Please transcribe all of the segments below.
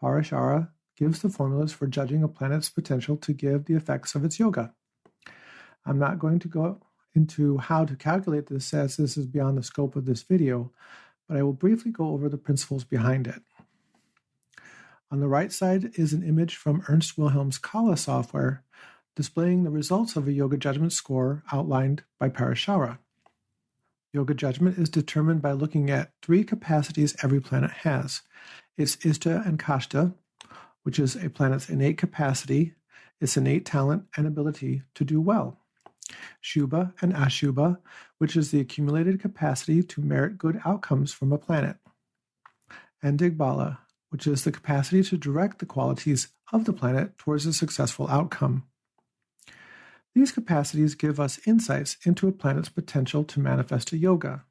Parashara gives the formulas for judging a planet's potential to give the effects of its yoga. I'm not going to go into how to calculate this, as this is beyond the scope of this video, but I will briefly go over the principles behind it. On the right side is an image from Ernst Wilhelm's Kala software displaying the results of a yoga judgment score outlined by Parashara. Yoga judgment is determined by looking at 3 capacities every planet has. It's Ishta and Kashta, which is a planet's innate capacity, its innate talent and ability to do well. Shubha and Ashubha, which is the accumulated capacity to merit good outcomes from a planet. And Dig Bala, which is the capacity to direct the qualities of the planet towards a successful outcome. These capacities give us insights into a planet's potential to manifest a yoga.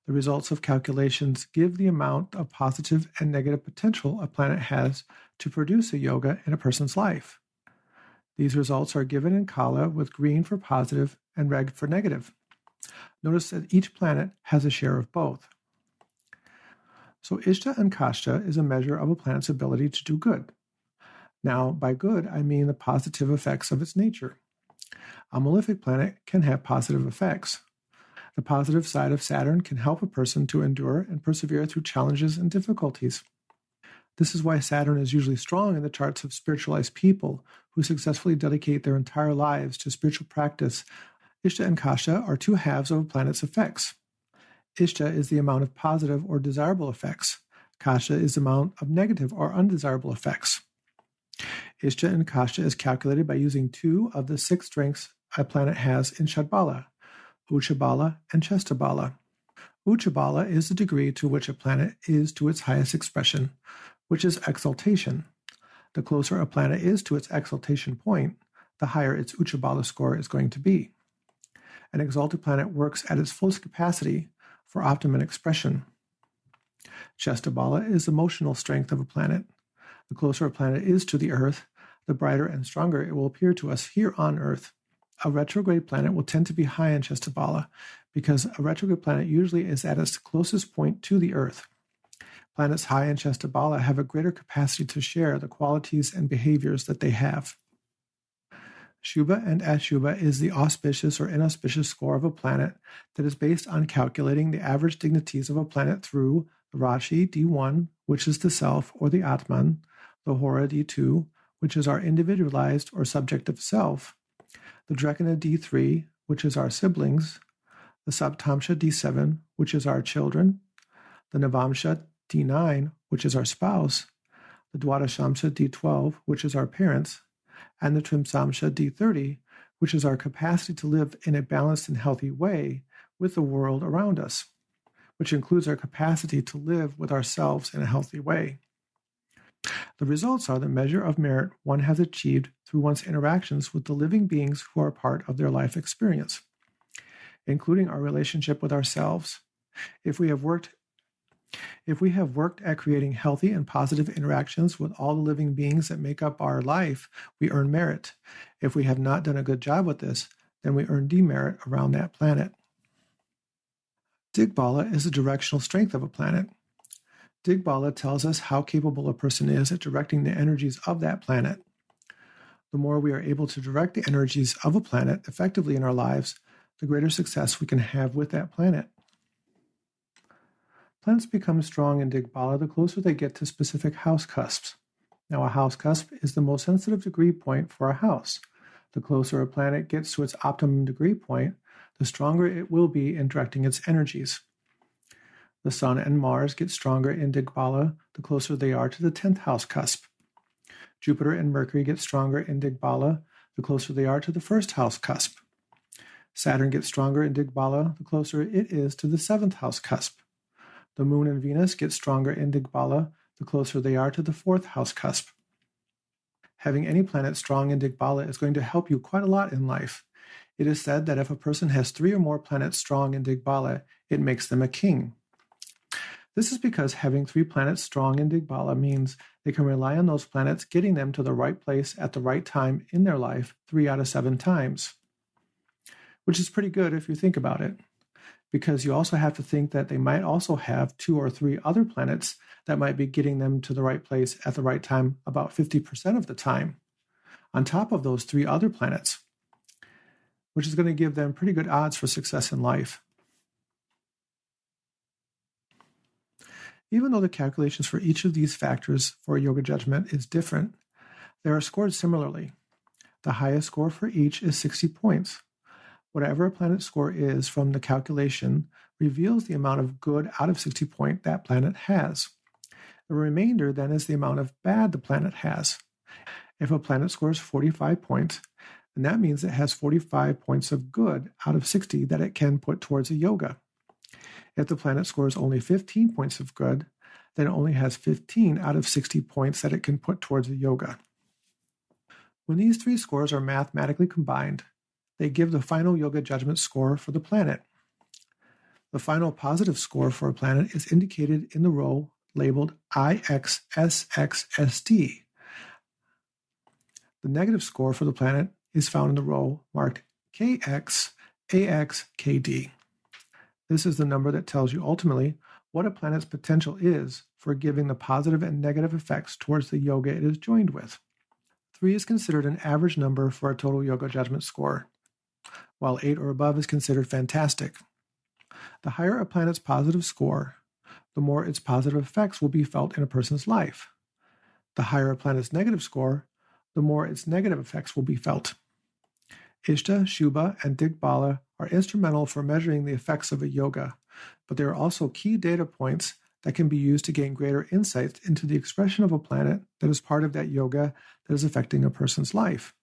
The results of calculations give the amount of positive and negative potential a planet has to produce a yoga in a person's life. These results are given in Kala with green for positive and red for negative. Notice that each planet has a share of both. So Ishta and Kashta is a measure of a planet's ability to do good. Now, by good, I mean the positive effects of its nature. A malefic planet can have positive effects. The positive side of Saturn can help a person to endure and persevere through challenges and difficulties. This is why Saturn is usually strong in the charts of spiritualized people who successfully dedicate their entire lives to spiritual practice. Ishta and Kashta are 2 halves of a planet's effects. Ishta is the amount of positive or desirable effects. Kashta is the amount of negative or undesirable effects. Ishta and Kashta is calculated by using 2 of the 6 strengths a planet has in Shadbala, Uchabala and Chestabala. Uchabala is the degree to which a planet is to its highest expression, which is exaltation. The closer a planet is to its exaltation point, the higher its Uchabala score is going to be. An exalted planet works at its fullest capacity for optimum expression. Chestabala is the emotional strength of a planet. The closer a planet is to the Earth, the brighter and stronger it will appear to us here on Earth. A retrograde planet will tend to be high in Chestabala because a retrograde planet usually is at its closest point to the Earth. Planets high in Chestabala have a greater capacity to share the qualities and behaviors that they have. Shubha and Ashubha is the auspicious or inauspicious score of a planet that is based on calculating the average dignities of a planet through the Rashi D1, which is the self or the Atman, the Hora D2, which is our individualized or subjective self, the Drekana D3, which is our siblings, the Saptamsha D7, which is our children, the Navamsha D9, which is our spouse, the Dwadashamsha D12, which is our parents, and the Trimsamsha D30, which is our capacity to live in a balanced and healthy way with the world around us, which includes our capacity to live with ourselves in a healthy way. The results are the measure of merit one has achieved through one's interactions with the living beings who are part of their life experience, including our relationship with ourselves. If we have worked at creating healthy and positive interactions with all the living beings that make up our life, we earn merit. If we have not done a good job with this, then we earn demerit around that planet. Dig Bala is the directional strength of a planet. Dig Bala tells us how capable a person is at directing the energies of that planet. The more we are able to direct the energies of a planet effectively in our lives, the greater success we can have with that planet. Planets become strong in Dig Bala the closer they get to specific house cusps. Now, a house cusp is the most sensitive degree point for a house. The closer a planet gets to its optimum degree point, the stronger it will be in directing its energies. The Sun and Mars get stronger in Dig Bala the closer they are to the 10th house cusp. Jupiter and Mercury get stronger in Dig Bala the closer they are to the 1st house cusp. Saturn gets stronger in Dig Bala the closer it is to the 7th house cusp. The Moon and Venus get stronger in Dig Bala the closer they are to the 4th house cusp. Having any planet strong in Dig Bala is going to help you quite a lot in life. It is said that if a person has 3 or more planets strong in Dig Bala, it makes them a king. This is because having 3 planets strong in Dig Bala means they can rely on those planets getting them to the right place at the right time in their life 3 out of 7 times, which is pretty good if you think about it. because you also have to think that they might also have 2 or 3 other planets that might be getting them to the right place at the right time about 50% of the time, on top of those 3 other planets, which is going to give them pretty good odds for success in life. Even though the calculations for each of these factors for a yoga judgment is different, they are scored similarly. The highest score for each is 60 points. Whatever a planet's score is from the calculation reveals the amount of good out of 60 point that planet has. The remainder then is the amount of bad the planet has. If a planet scores 45 points, then that means it has 45 points of good out of 60 that it can put towards a yoga. If the planet scores only 15 points of good, then it only has 15 out of 60 points that it can put towards a yoga. When these 3 scores are mathematically combined, they give the final yoga judgment score for the planet. The final positive score for a planet is indicated in the row labeled IXSXSD. The negative score for the planet is found in the row marked KXAXKD. This is the number that tells you ultimately what a planet's potential is for giving the positive and negative effects towards the yoga it is joined with. 3 is considered an average number for a total yoga judgment score, while 8 or above is considered fantastic. The higher a planet's positive score, the more its positive effects will be felt in a person's life. The higher a planet's negative score, the more its negative effects will be felt. Ishta, Subha, and Dig Bala are instrumental for measuring the effects of a yoga, but they are also key data points that can be used to gain greater insights into the expression of a planet that is part of that yoga that is affecting a person's life,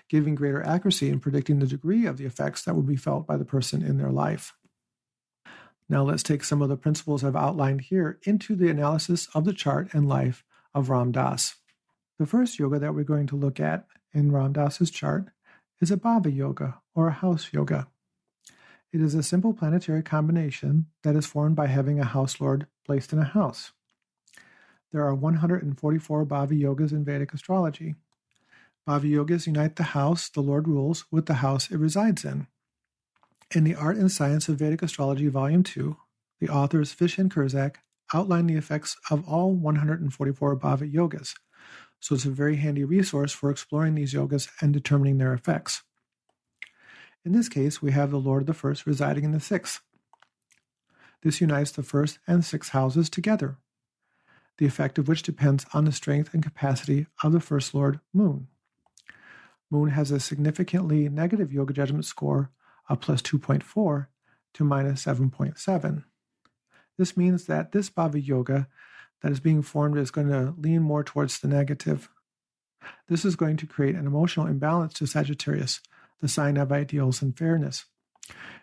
giving greater accuracy in predicting the degree of the effects that will be felt by the person in their life. Now let's take some of the principles I've outlined here into the analysis of the chart and life of Ram Dass. The first yoga that we're going to look at in Ram Dass's chart is a Bhava yoga, or a house yoga. It is a simple planetary combination that is formed by having a house lord placed in a house. There are 144 Bhava yogas in Vedic astrology. Bhava yogas unite the house the Lord rules with the house it resides in. In The Art and Science of Vedic Astrology, Volume 2, the authors Fish and Kurzak outline the effects of all 144 Bhava yogas, so it's a very handy resource for exploring these yogas and determining their effects. In this case, we have the Lord of the First residing in the 6th. This unites the 1st and 6th houses together, the effect of which depends on the strength and capacity of the First Lord, Moon. Moon has a significantly negative yoga judgment score of plus 2.4 to minus 7.7. This means that this Bhava yoga that is being formed is going to lean more towards the negative. This is going to create an emotional imbalance to Sagittarius, the sign of ideals and fairness,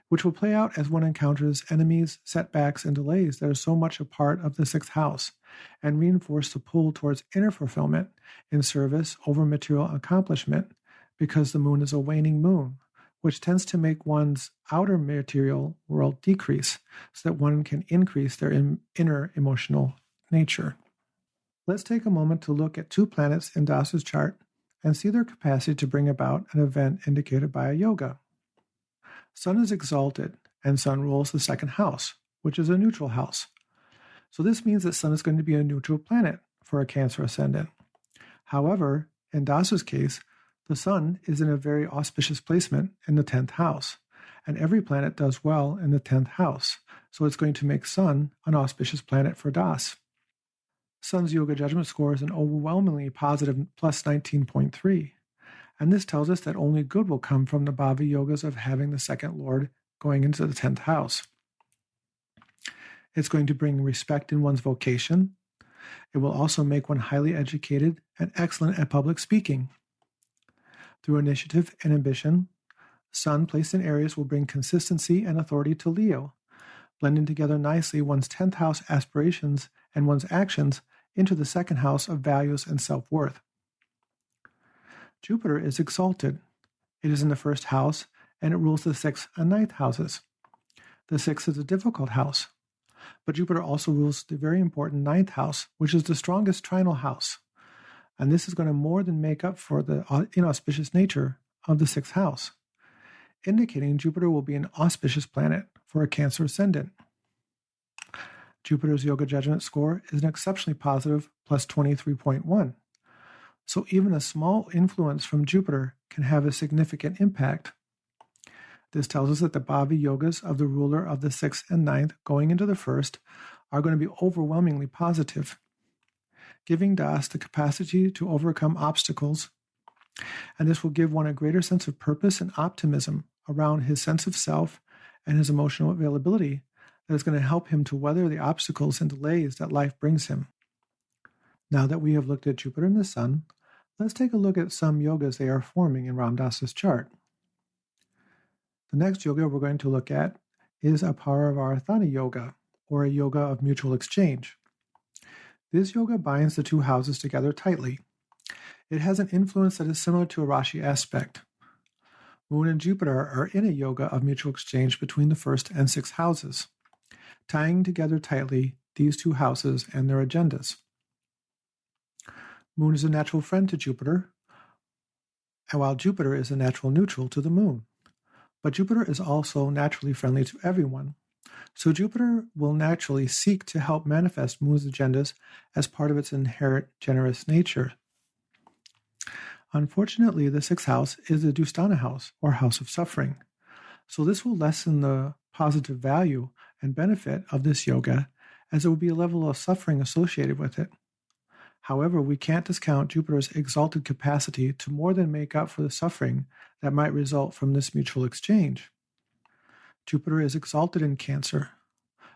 which will play out as one encounters enemies, setbacks, and delays that are so much a part of the 6th house, and reinforce the pull towards inner fulfillment in service over material accomplishment, because the moon is a waning moon, which tends to make one's outer material world decrease so that one can increase their inner emotional nature. Let's take a moment to look at 2 planets in Dass's chart and see their capacity to bring about an event indicated by a yoga. Sun is exalted, and Sun rules the 2nd house, which is a neutral house. So this means that Sun is going to be a neutral planet for a Cancer ascendant. However, in Dass's case, the Sun is in a very auspicious placement in the 10th house, and every planet does well in the 10th house, so it's going to make Sun an auspicious planet for Dass. Sun's yoga judgment score is an overwhelmingly positive plus 19.3, and this tells us that only good will come from the Bhava yogas of having the 2nd Lord going into the 10th house. It's going to bring respect in one's vocation. It will also make one highly educated and excellent at public speaking. Through initiative and ambition, Sun placed in Aries will bring consistency and authority to Leo, blending together nicely one's 10th house aspirations and one's actions into the 2nd house of values and self-worth. Jupiter is exalted. It is in the 1st house, and it rules the 6th and 9th houses. The 6th is a difficult house, but Jupiter also rules the very important 9th house, which is the strongest trinal house. And this is going to more than make up for the inauspicious nature of the 6th house, indicating Jupiter will be an auspicious planet for a Cancer ascendant. Jupiter's yoga judgment score is an exceptionally positive plus 23.1. So even a small influence from Jupiter can have a significant impact. This tells us that the Bhava yogas of the ruler of the 6th and 9th going into the 1st are going to be overwhelmingly positive, giving Das the capacity to overcome obstacles, and this will give one a greater sense of purpose and optimism around his sense of self and his emotional availability that is going to help him to weather the obstacles and delays that life brings him. Now that we have looked at Jupiter and the Sun, let's take a look at some yogas they are forming in Ram Dass's chart. The next yoga we're going to look at is a Parivartana yoga, or a yoga of mutual exchange. This yoga binds the two houses together tightly. It has an influence that is similar to a Rashi aspect. Moon and Jupiter are in a yoga of mutual exchange between the 1st and 6th houses, tying together tightly these two houses and their agendas. Moon is a natural friend to Jupiter, and while Jupiter is a natural neutral to the Moon. But Jupiter is also naturally friendly to everyone, so Jupiter will naturally seek to help manifest Moon's agendas as part of its inherent generous nature. Unfortunately, the 6th house is the Dustana house, or house of suffering, so this will lessen the positive value and benefit of this yoga, as there will be a level of suffering associated with it. However, we can't discount Jupiter's exalted capacity to more than make up for the suffering that might result from this mutual exchange. Jupiter is exalted in Cancer,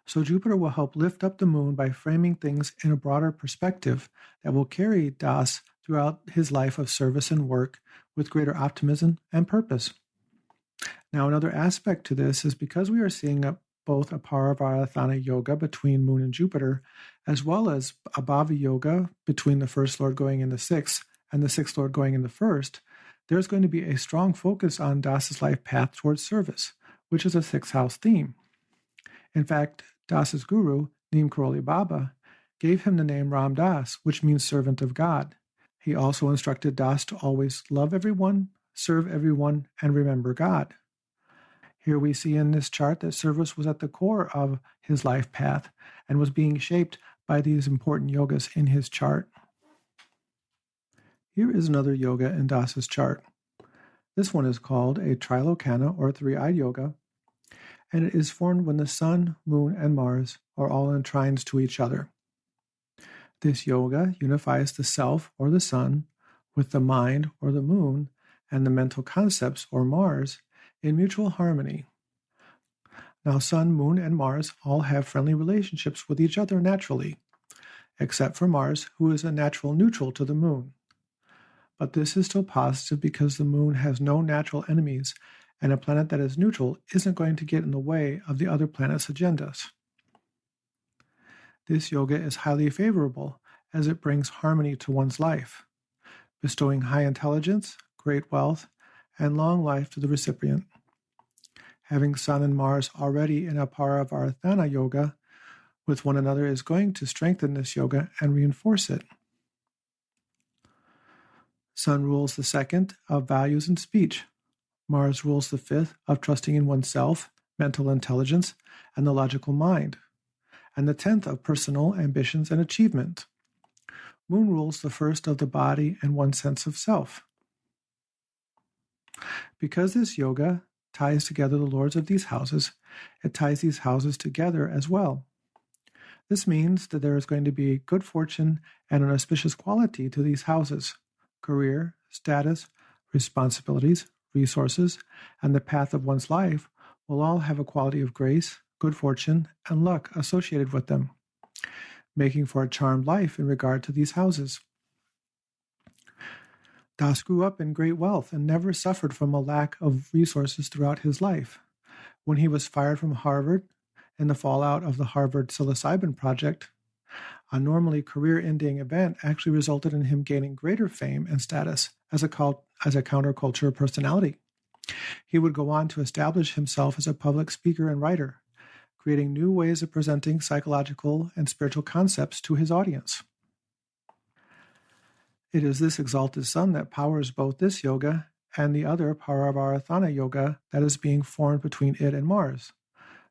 so Jupiter will help lift up the Moon by framing things in a broader perspective that will carry Das throughout his life of service and work with greater optimism and purpose. Now, another aspect to this is because we are seeing both a Parivartana yoga between Moon and Jupiter, as well as a Bhava yoga between the 1st Lord going in the 6th and the 6th Lord going in the 1st, there's going to be a strong focus on Das's life path towards service, which is a 6th house theme. In fact, Das's guru, Neem Karoli Baba, gave him the name Ram Das, which means servant of God. He also instructed Das to always love everyone, serve everyone, and remember God. Here we see in this chart that service was at the core of his life path and was being shaped by these important yogas in his chart. Here is another yoga in Das's chart. This one is called a Trilocana, or three-eyed yoga, and it is formed when the Sun, Moon, and Mars are all in trines to each other. This yoga unifies the self, or the Sun, with the mind, or the Moon, and the mental concepts, or Mars, in mutual harmony. Now, Sun, Moon, and Mars all have friendly relationships with each other naturally, except for Mars, who is a natural neutral to the Moon. But this is still positive because the Moon has no natural enemies, and a planet that is neutral isn't going to get in the way of the other planets' agendas. This yoga is highly favorable as it brings harmony to one's life, bestowing high intelligence, great wealth, and long life to the recipient. Having Sun and Mars already in a Parivartana yoga with one another is going to strengthen this yoga and reinforce it. Sun rules the 2nd of values and speech. Mars rules the 5th of trusting in oneself, mental intelligence, and the logical mind, and the 10th of personal ambitions and achievement. Moon rules the 1st of the body and one's sense of self. Because this yoga ties together the lords of these houses, it ties these houses together as well. This means that there is going to be good fortune and an auspicious quality to these houses. Career, status, responsibilities, resources, and the path of one's life will all have a quality of grace, good fortune, and luck associated with them, making for a charmed life in regard to these houses. Das grew up in great wealth and never suffered from a lack of resources throughout his life. When he was fired from Harvard in the fallout of the Harvard psilocybin project, a normally career-ending event actually resulted in him gaining greater fame and status as a counterculture personality. He would go on to establish himself as a public speaker and writer, creating new ways of presenting psychological and spiritual concepts to his audience. It is this exalted Sun that powers both this yoga and the other Parivartana yoga that is being formed between it and Mars.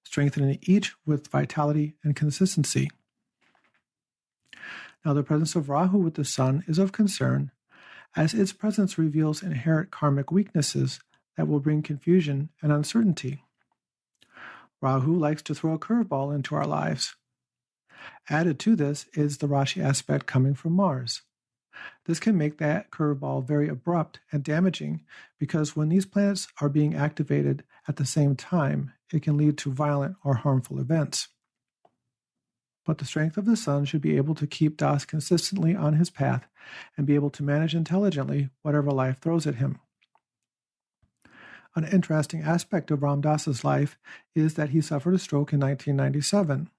strengthening each with vitality and consistency. Now, the presence of Rahu with the Sun is of concern, as its presence reveals inherent karmic weaknesses that will bring confusion and uncertainty. Rahu likes to throw a curveball into our lives. Added to this is the Rashi aspect coming from Mars. This can make that curveball very abrupt and damaging because when these planets are being activated at the same time, it can lead to violent or harmful events. But the strength of the Sun should be able to keep Das consistently on his path and be able to manage intelligently whatever life throws at him. An interesting aspect of Ram Das's life is that he suffered a stroke in 1997.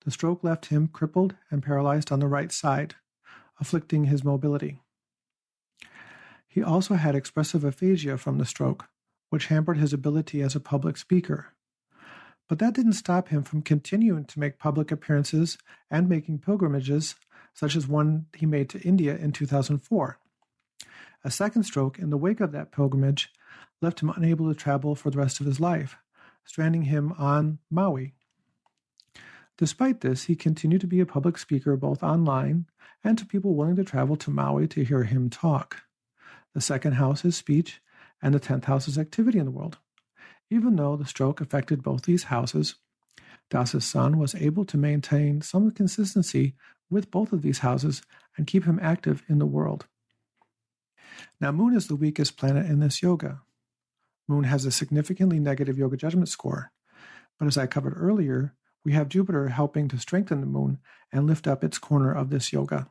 The stroke left him crippled and paralyzed on the right side, afflicting his mobility. He also had expressive aphasia from the stroke, which hampered his ability as a public speaker. But that didn't stop him from continuing to make public appearances and making pilgrimages, such as one he made to India in 2004. A second stroke in the wake of that pilgrimage left him unable to travel for the rest of his life, stranding him on Maui. Despite this, he continued to be a public speaker both online and to people willing to travel to Maui to hear him talk. The second house is speech, and the 10th house is activity in the world. Even though the stroke affected both these houses, Das's Sun was able to maintain some consistency with both of these houses and keep him active in the world. Now, Moon is the weakest planet in this yoga. Moon has a significantly negative yoga judgment score, but as I covered earlier, we have Jupiter helping to strengthen the Moon and lift up its corner of this yoga.